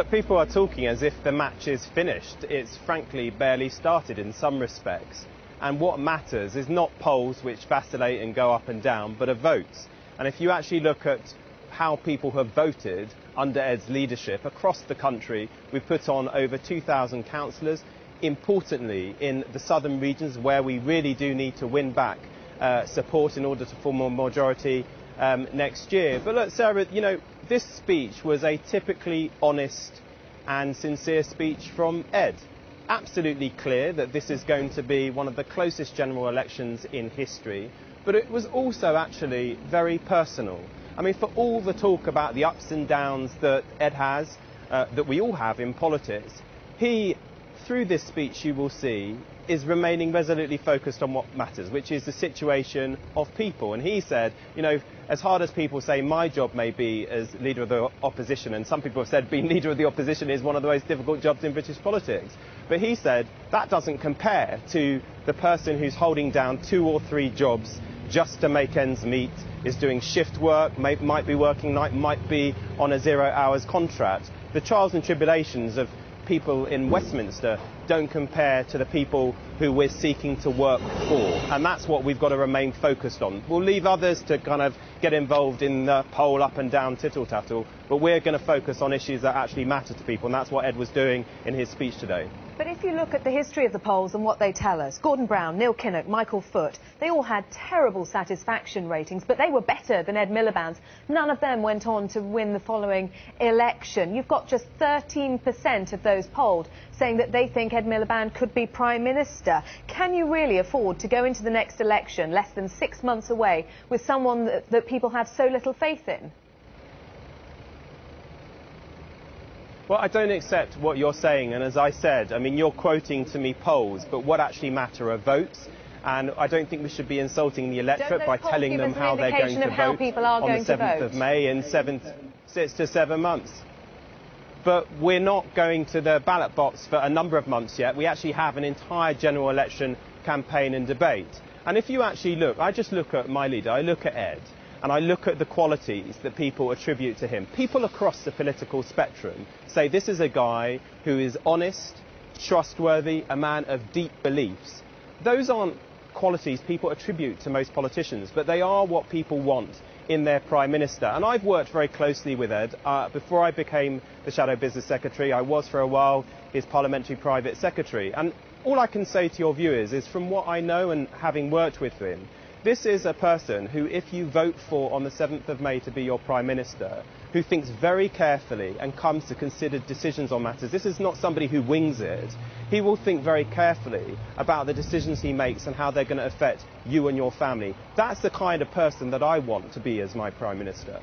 But people are talking as if the match is finished. It's frankly barely started in some respects. And what matters is not polls which vacillate and go up and down, but votes. And if you actually look at how people have voted under Ed's leadership across the country, we've put on over 2,000 councillors. Importantly, in the southern regions where we really do need to win back support in order to form a majority next year. But look, Sarah, you know, this speech was a typically honest and sincere speech from Ed. Absolutely clear that this is going to be one of the closest general elections in history, but it was also actually very personal. I mean, for all the talk about the ups and downs that Ed has, that we all have in politics, he, through this speech you will see, is remaining resolutely focused on what matters, which is the situation of people. And he said, you know, as hard as people say my job may be as leader of the opposition, and some people have said being leader of the opposition is one of the most difficult jobs in British politics, but he said that doesn't compare to the person who's holding down 2 or 3 jobs just to make ends meet, is doing shift work, might be working night, might be on a 0 hours contract. The trials and tribulations of people in Westminster don't compare to the people who we're seeking to work for, and that's what we've got to remain focused on. We'll leave others to kind of get involved in the poll up and down tittle-tattle, but we're going to focus on issues that actually matter to people, and that's what Ed was doing in his speech today. But if you look at the history of the polls and what they tell us, Gordon Brown, Neil Kinnock, Michael Foot, they all had terrible satisfaction ratings, but they were better than Ed Miliband's. None of them went on to win the following election. You've got just 13% of those polled saying that they think Ed Miliband could be Prime Minister. Can you really afford to go into the next election, less than 6 months away, with someone that people have so little faith in? Well, I don't accept what you're saying, and as I said, I mean, you're quoting to me polls, but what actually matter are votes, and I don't think we should be insulting the electorate by telling them how they're going to vote on the 7th of May in 6 to 7 months. But we're not going to the ballot box for a number of months yet. We actually have an entire general election campaign and debate. And if you actually look, I just look at my leader, I look at Ed, and I look at the qualities that people attribute to him. People across the political spectrum say this is a guy who is honest, trustworthy, a man of deep beliefs. Those aren't qualities people attribute to most politicians, but they are what people want in their Prime Minister. And I've worked very closely with Ed. Before I became the Shadow Business Secretary, I was for a while his Parliamentary Private Secretary. And all I can say to your viewers is, from what I know and having worked with him, this is a person who, if you vote for on the 7th of May to be your Prime Minister, who thinks very carefully and comes to considered decisions on matters. This is not somebody who wings it. He will think very carefully about the decisions he makes and how they're going to affect you and your family. That's the kind of person that I want to be as my Prime Minister.